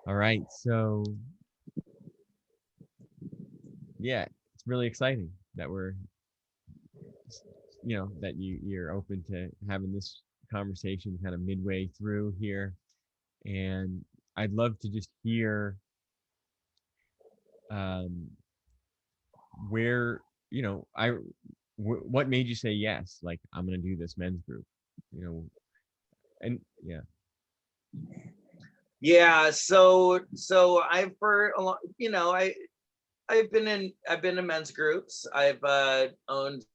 All right. So yeah, it's really exciting that we're, that you're open to having this conversation kind of midway through here. And I'd love to just hear um, where, what made you say yes? Like, I'm going to do this men's group, you know, and yeah. Yeah, so I've for a long, I've been in men's groups. I've owned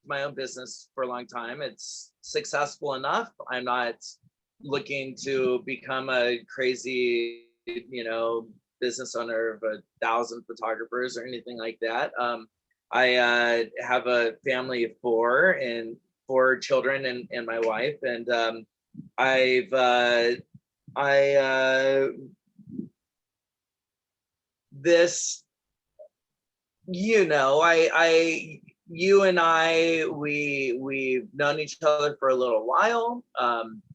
my own business for a long time. It's successful enough. I'm not looking to become a crazy, business owner of 1,000 photographers or anything like that. I have a family of four and four children and my wife, and I've I this you and I, we've known each other for a little while,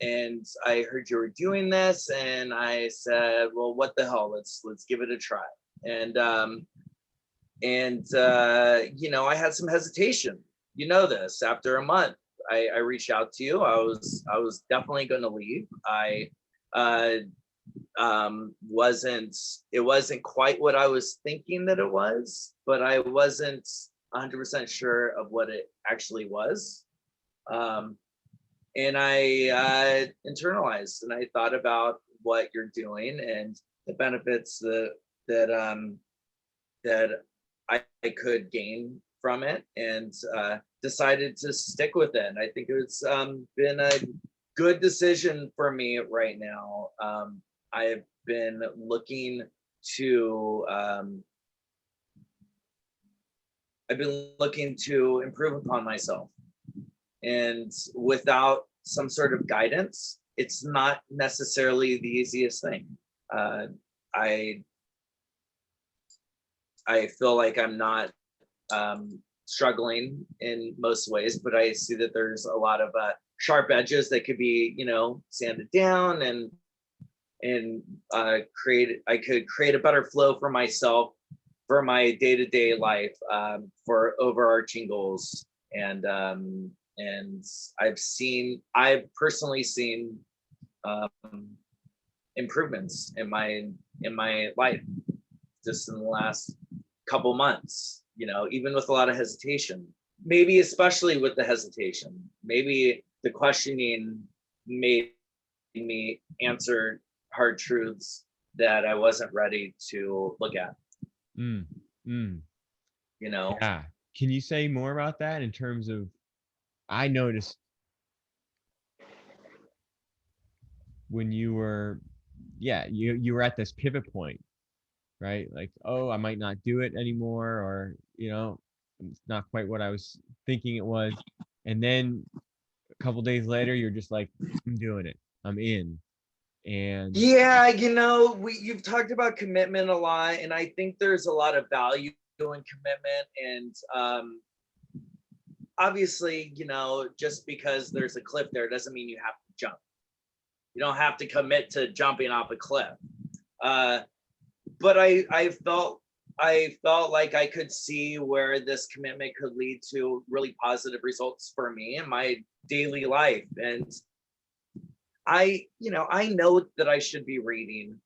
and I heard you were doing this, and I said, well, what the hell, let's give it a try. And I had some hesitation. This after a month. I reached out to you. I was definitely going to leave. I uh wasn't it wasn't quite what I was thinking that it was, but I wasn't 100% sure of what it actually was. um and I internalized, and I thought about what you're doing and the benefits that I could gain from it, and decided to stick with it. And I think it's been a good decision for me right now. I've been looking to improve upon myself, and without some sort of guidance, it's not necessarily the easiest thing. Uh, I I feel like I'm not struggling in most ways, but I see that there's a lot of sharp edges that could be, sanded down, and create. I could create a better flow for myself, for my day-to-day life, for overarching goals. And I've personally seen um, improvements in my life just in the last couple months, even with a lot of hesitation, maybe especially with the hesitation. Maybe the questioning made me answer hard truths that I wasn't ready to look at, Mm, mm, you know? yeah. Can you say more about that in terms of, I noticed when you were, yeah, you were at this pivot point, right? Like, oh, I might not do it anymore, or it's not quite what I was thinking it was. And then a couple days later, you're just like, I'm doing it. I'm in. And Yeah, you've talked about commitment a lot, and I think there's a lot of value in commitment. And obviously, just because there's a cliff there doesn't mean you have to jump. You don't have to commit to jumping off a cliff. Uh, but I felt like I could see where this commitment could lead to really positive results for me in my daily life. And I know that I should be reading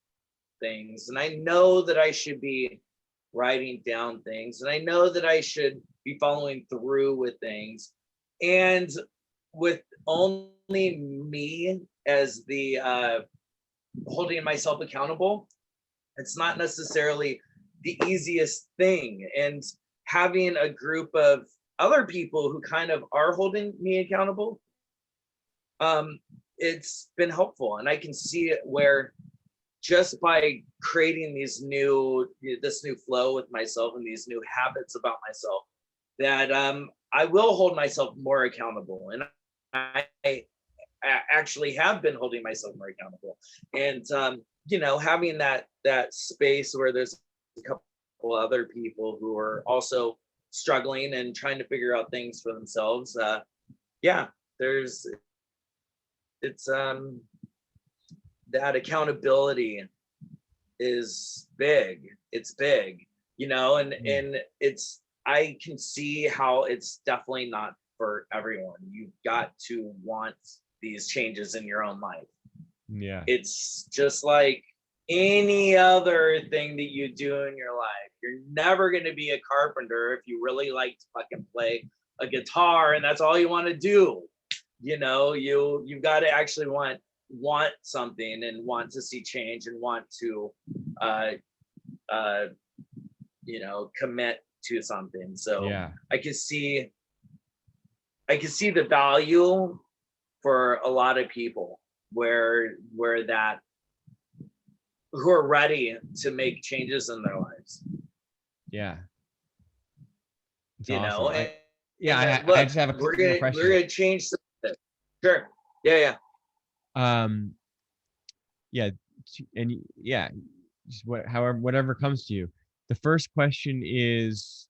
things, and I know that I should be writing down things, and I know that I should be following through with things. And with only me as the holding myself accountable, it's not necessarily the easiest thing. And having a group of other people who kind of are holding me accountable, um, it's been helpful. And I can see it where just by creating this new flow with myself and these new habits about myself, that I will hold myself more accountable. And I actually have been holding myself more accountable. And having that space where there's a couple other people who are also struggling and trying to figure out things for themselves. Yeah, there's it's that accountability is big. It's big, you know, and it's, I can see how it's definitely not for everyone. You've got to want these changes in your own life. Yeah. It's just like any other thing that you do in your life. You're never going to be a carpenter if you really like to fucking play a guitar and that's all you want to do. You know, you've got to actually want something and want to see change and want to uh uh you know, commit to something. So Yeah. I can see the value for a lot of people where that, who are ready to make changes in their lives, Yeah. It's you know. awesome. And I look, just have a couple more we're questions. gonna change something. Sure. Yeah. Um, yeah, and yeah, just whatever comes to you. The first question is,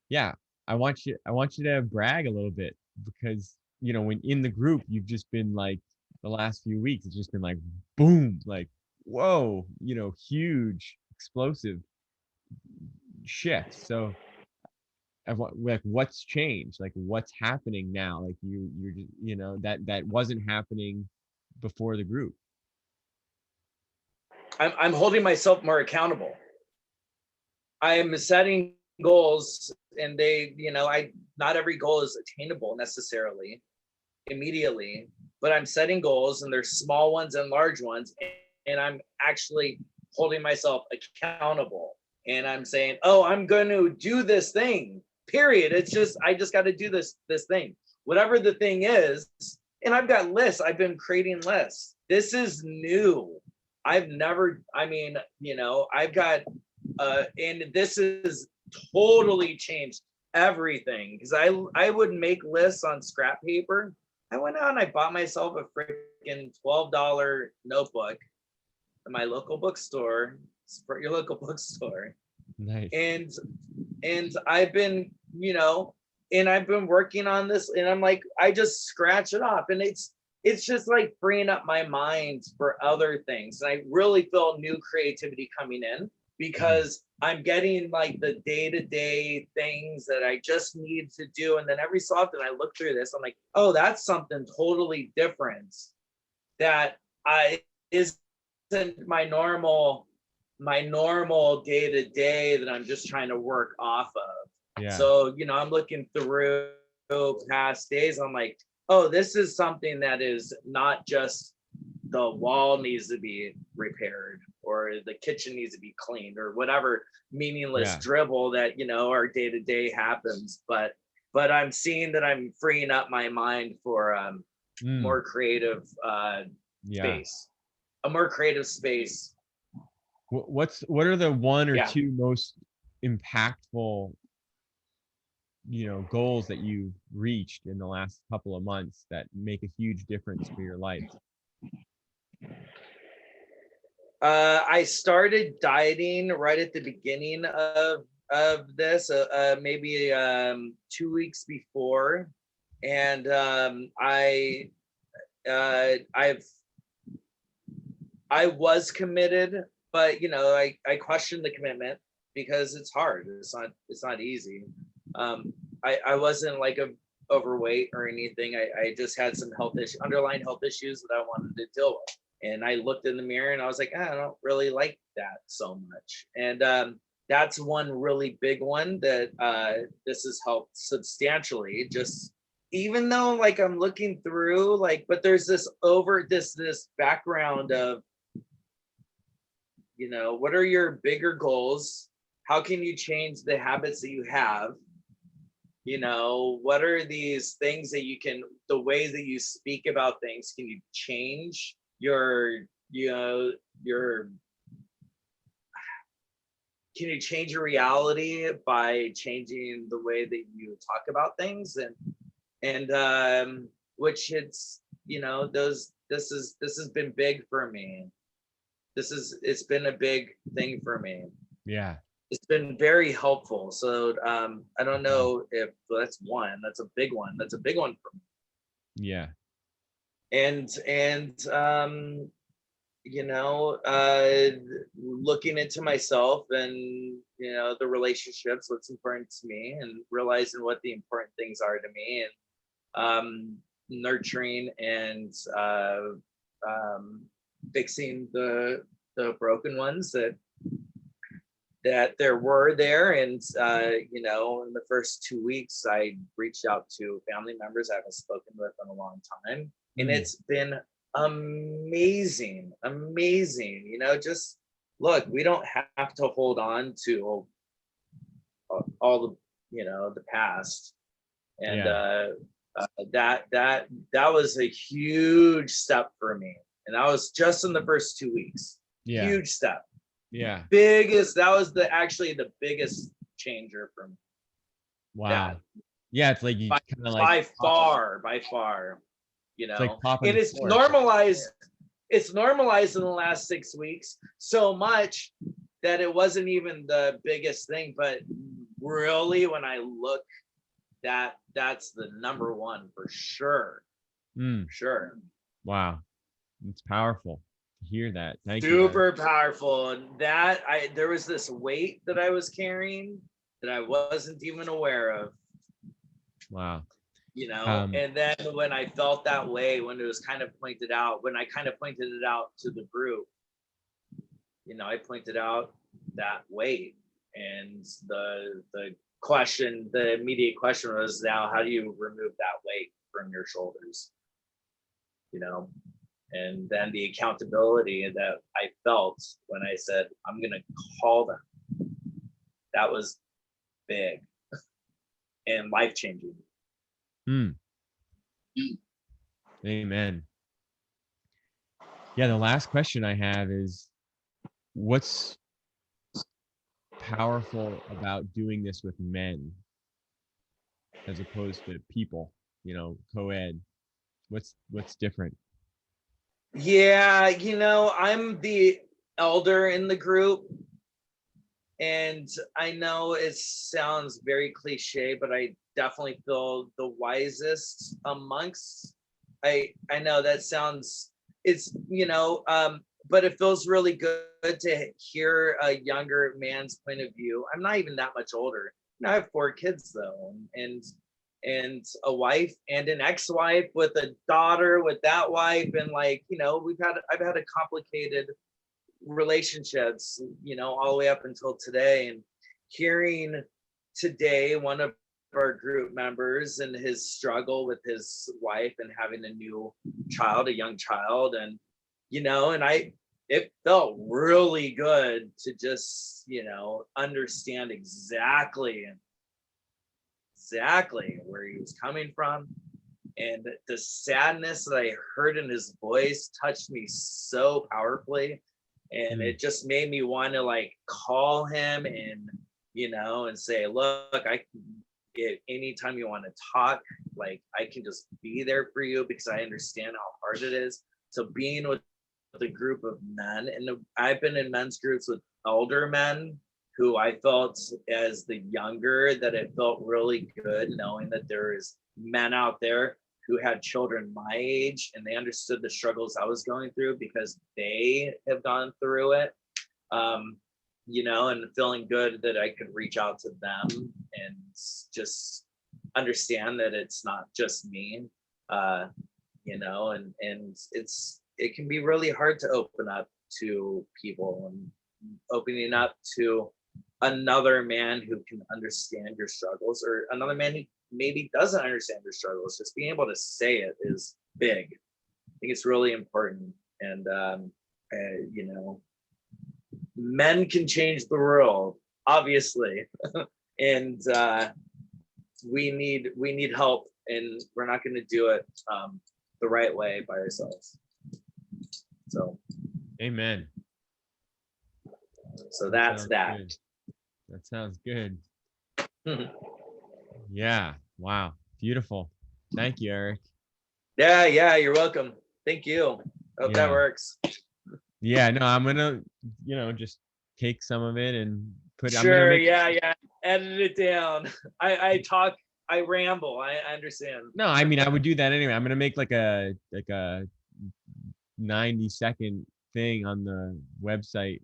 yeah, I want you to brag a little bit because when in the group you've just been like the last few weeks, it's just been like boom, like whoa, huge explosive shift. So like what's changed, like what's happening now, like you're just that wasn't happening before the group. I'm holding myself more accountable. I am setting goals, and they, you know, I not every goal is attainable necessarily immediately, but I'm setting goals, and there's small ones and large ones, and I'm actually holding myself accountable. And I'm saying, "Oh, I'm going to do this thing." Period. It's just I just got to do this thing, whatever the thing is. And I've got lists. I've been creating lists. This is new. I've never. I mean, you know, I've got and this is totally changed everything, because I would make lists on scrap paper. I went out and I bought myself a freaking $12 notebook at my local bookstore. Support your local bookstore. Nice. And I've been, you know, and I've been working on this, and I'm like, I just scratch it off, and it's just like freeing up my mind for other things. And I really feel new creativity coming in because I'm getting like the day-to-day things that I just need to do. And then every so often I look through this, I'm like, oh, that's something totally different that I isn't my normal day-to-day that I'm just trying to work off of. Yeah. So, you know, I'm looking through past days, I'm like, oh, this is something that is not just the wall needs to be repaired or the kitchen needs to be cleaned or whatever meaningless Yeah. dribble that, you know, our day to day happens. But I'm seeing that I'm freeing up my mind for more creative Yeah. space, a more creative space. What are the one or Yeah. two most impactful goals that you've reached in the last couple of months that make a huge difference for your life? I started dieting right at the beginning of this, maybe 2 weeks before, and I've I was committed, but you know, I questioned the commitment because it's hard. It's not easy. I wasn't like overweight or anything. I just had some underlying health issues that I wanted to deal with. And I looked in the mirror and I was like, I don't really like that so much. And that's one really big one that this has helped substantially. Just even though like I'm looking through like, but there's this background of, you know, what are your bigger goals? How can you change the habits that you have? You know, what are these things that you can, the ways that you speak about things, can you change you know, your, can you change your reality by changing the way that you talk about things? And which it's, you know, this has been big for me. It's been a big thing for me. Yeah. It's been very helpful. So I don't know if that's a big one. That's a big one for me. Yeah. And looking into myself and, the relationships, what's important to me, and realizing what the important things are to me, and nurturing and fixing the broken ones that there were there. And in the first 2 weeks, I reached out to family members I haven't spoken with in a long time, and Mm. it's been amazing. Just look, we don't have to hold on to all the past. And Yeah. that was a huge step for me, and that was just in the first 2 weeks. Yeah. Huge step. Yeah. That was the biggest changer for me. Wow. That Yeah. It's like you by, kind of like, by far, it's like popping and the it's cork. normalized. It's normalized in the last 6 weeks so much that it wasn't even the biggest thing. But really, when I look, that's the number one for sure. Mm. Sure. Wow. It's powerful to hear that. Thank you, Eric. Super powerful. And there was this weight that I was carrying that I wasn't even aware of. Wow. And then when I felt that way, when it was kind of pointed out, when I kind of pointed it out to the group, I pointed out that weight, and the immediate question was, now how do you remove that weight from your shoulders? And then the accountability that I felt when I said, I'm going to call them, that was big and life-changing. Mm. Amen. Yeah. The last question I have is, what's powerful about doing this with men as opposed to people, co-ed? What's different? Yeah, I'm the elder in the group, and I know it sounds very cliche, but I definitely feel the wisest amongst. I know that sounds, it's but it feels really good to hear a younger man's point of view. I'm not even that much older. I have 4 kids though, and a wife and an ex-wife with a daughter with that wife, and I've had a complicated relationships, all the way up until today. And hearing today one of our group members and his struggle with his wife and having a young child, and it felt really good to just understand exactly where he was coming from. And the sadness that I heard in his voice touched me so powerfully. And it just made me want to call him and, and say, look, anytime you want to talk, I can just be there for you, because I understand how hard it is. So being with a group of men, and I've been in men's groups with older men who I felt, as the younger, that it felt really good knowing that there is men out there who had children my age, and they understood the struggles I was going through because they have gone through it. And feeling good that I could reach out to them and just understand that it's not just me. And it can be really hard to open up to people, and opening up to another man who can understand your struggles, or another man who maybe doesn't understand your struggles. Just being able to say it is big. I think it's really important. And men can change the world, obviously. And we need help, and we're not going to do it the right way by ourselves. So Amen. So that's that. Good. That sounds good. Yeah. Wow. Beautiful. Thank you, Eric. Yeah, you're welcome. Thank you. Hope that works. Yeah, no, I'm gonna, just take some of it and put. Sure. Edit it down. I talk. I ramble. I understand. No, I mean, I would do that anyway. I'm gonna make like a 90-second thing on the website,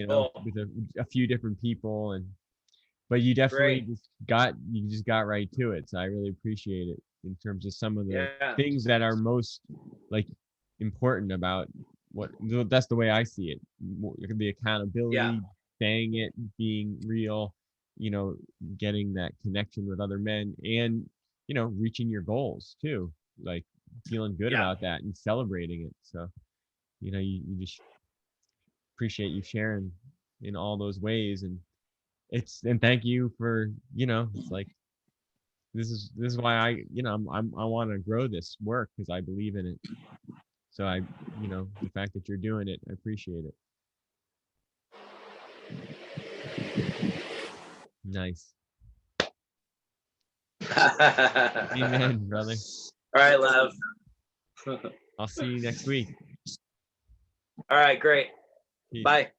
Oh, with a few different people, but you definitely great. just got right to it. So I really appreciate it in terms of some of the Yeah. things that are most like important about that's the way I see it. The Yeah. accountability, saying it, being real, you know, getting that connection with other men, and reaching your goals too, like feeling good Yeah. about that and celebrating it. So you just appreciate you sharing in all those ways, and thank you for it's like this is why I want to grow this work because I believe in it. So the fact that you're doing it, I appreciate it. Nice. All Amen, brother. right, love. I'll see you next week. All right, great. Peace. Bye.